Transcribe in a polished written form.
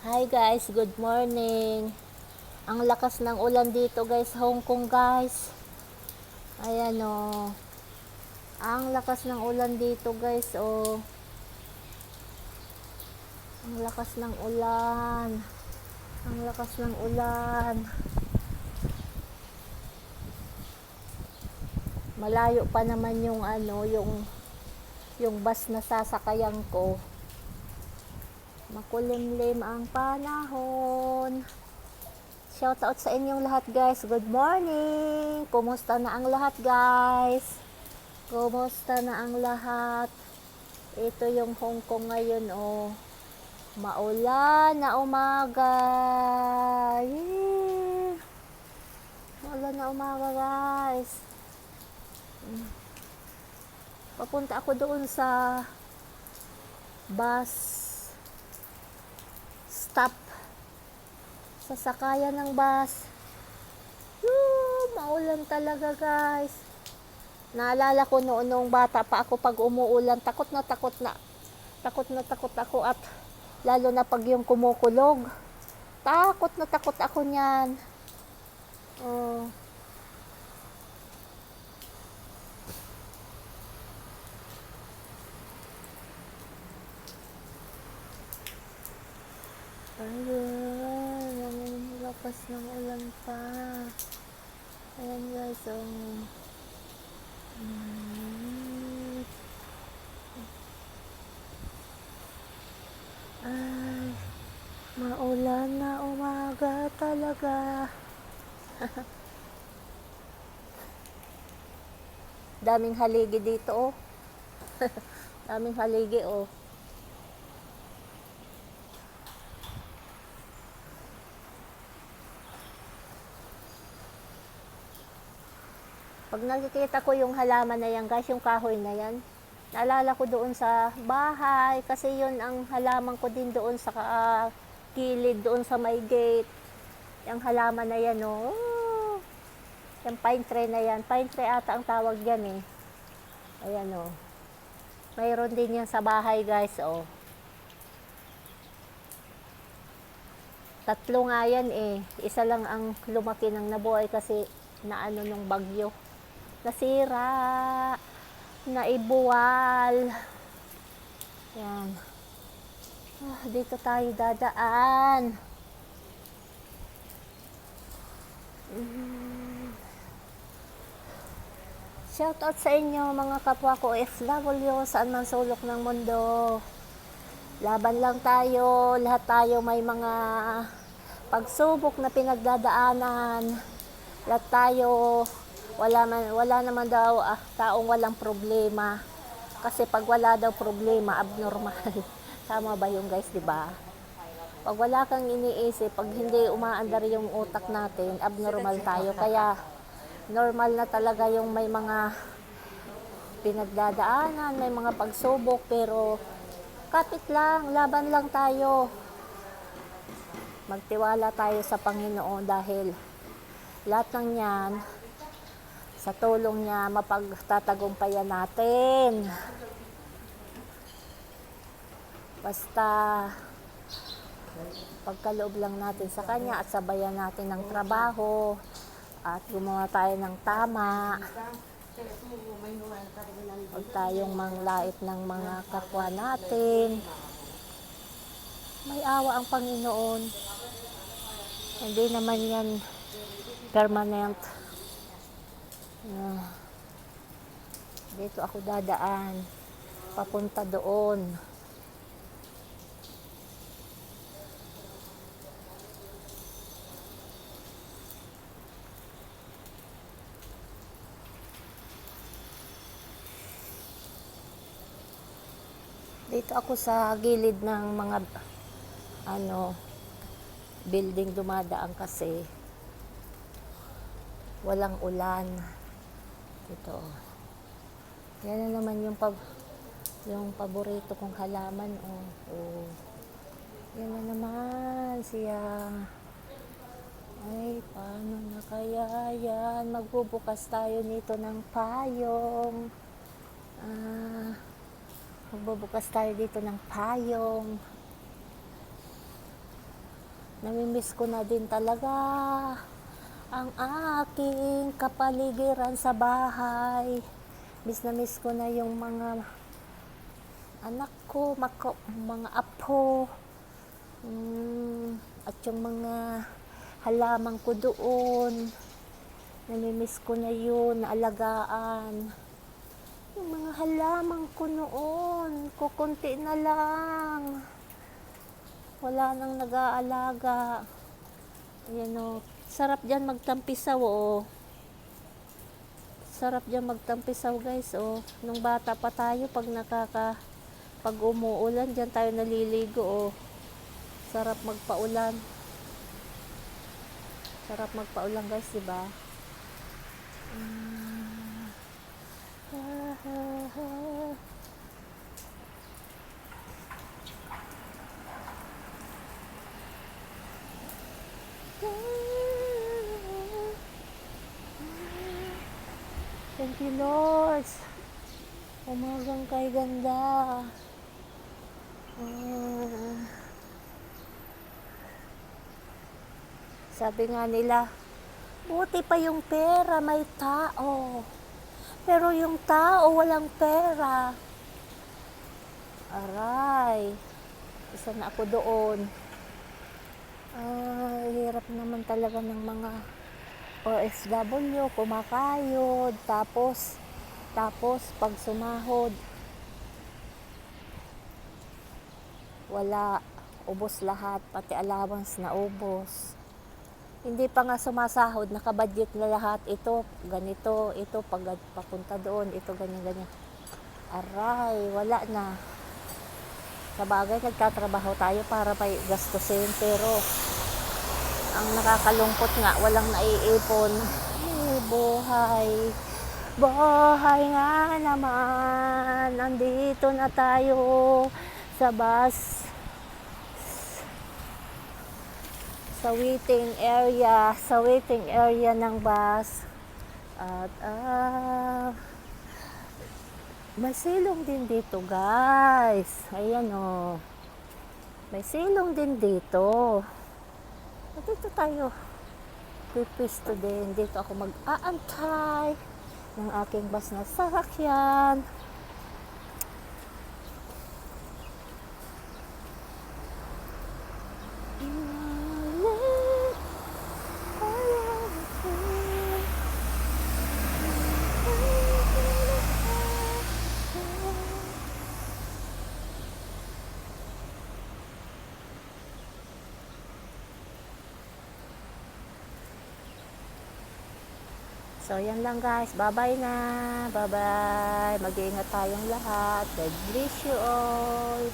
Hi guys, good morning. Ang lakas ng ulan dito guys, Hong Kong guys. Ayan o. Ang lakas ng ulan dito guys o. Ang lakas ng ulan. Ang lakas ng ulan. Malayo pa naman yung yung bus na sasakayan ko. Makulimlim ang panahon. Shoutout sa inyong lahat guys. Good morning. Kumusta na ang lahat guys? Kumusta na ang lahat? Ito yung Hong Kong ngayon oh. Maulan na umaga. Yee! Maulan na umaga guys. Papunta ako doon sa bus stop. Sasakayan ng bus. Maulan talaga guys. Naalala ko noon nung bata pa ako pag umuulan, takot na takot ako at lalo na pag yung kumukulog. Takot na takot ako niyan. Oh. Ayun, ang lakas ng ulan pa. Ayan guys, oh. Ay, maulan na umaga talaga. Daming haligi dito, oh. Daming haligi, oh. Pag nakikita ko yung halaman na yan guys, yung kahoy na yan, naalala ko doon sa bahay kasi yun ang halaman ko din doon sa gilid doon sa may gate. Yung halaman na yan oh. Yung pine tree na yan, pine tree ata ang tawag yan eh. Ayan oh. Mayroon din yan sa bahay guys oh. Tatlo nga yan eh. Isa lang ang lumaki ng nabuhay kasi naano nung bagyo. Nasira, naibuwal. Yan. Dito tayo dadaan. Shoutout sa inyo mga kapwa ko OFW saan man sulok ng mundo. Laban lang tayo, lahat tayo may mga pagsubok na pinagdadaanan. Lahat tayo wala naman daw taong walang problema. Kasi pag wala daw problema, abnormal. Tama ba yung guys, di ba? Pag wala kang iniisip, pag hindi umaandar yung utak natin, abnormal tayo. Kaya normal na talaga yung may mga pinagdadaanan, may mga pagsubok, pero kapit lang, laban lang tayo. Magtiwala tayo sa Panginoon dahil lahat ng yan sa tulong niya mapagtatagumpayan natin. Basta pagkaloob lang natin sa Kanya at sabayan natin ng trabaho at gumawa tayo ng tama. Huwag tayong manglait ng mga kapwa natin. May awa ang Panginoon. Hindi naman yan permanent. Dito ako dadaan papunta doon. Dito ako sa gilid ng mga building dumadaan kasi walang ulan. Ito. Yan na naman yung paborito kong halaman. Oh. Yan na naman siya. Ay, paano na kaya yan? Magbubukas tayo nito ng payong. Magbubukas tayo dito ng payong. Namimiss ko na din talaga ang aking kapaligiran sa bahay. Miss na miss ko na yung mga anak ko, mga apo, at yung mga halaman ko doon. Namimiss ko na yun, naalagaan. Yung mga halaman ko noon, kukunti na lang. Wala nang nag-aalaga. Ayan o. Sarap dyan magtampisaw o. Sarap dyan magtampisaw guys o. Nung bata pa tayo, pag umuulan, dyan tayo naliligo o. Sarap magpaulan. Sarap magpaulan guys, diba? Thank you, Lord. Umagang kay ganda. Sabi nga nila, buti pa yung pera, may tao. Pero yung tao, walang pera. Aray, isa na ako doon. Hirap naman talaga ng mga OFW, kumakayod, tapos pag sumahod, wala, ubos lahat, pati allowance na ubos. Hindi pa nga sumasahod, nakabudget na lahat, ito, ganito, ito, papunta doon, ito, ganyan. Aray, wala na. Sabagay, nagtatrabaho tayo para may gastusin, pero ang nakakalungkot nga, walang naiipon. Buhay nga naman. Nandito na tayo sa bus. Sa waiting area ng bus. At may silong din dito, guys. Ayan o. May silong din dito. Dito tayo pipisto din. Dito ako mag-aantay ng aking bus na sasakyan. So, yan lang guys. Bye-bye na. Bye-bye. Mag-iingat tayong lahat. God bless you all.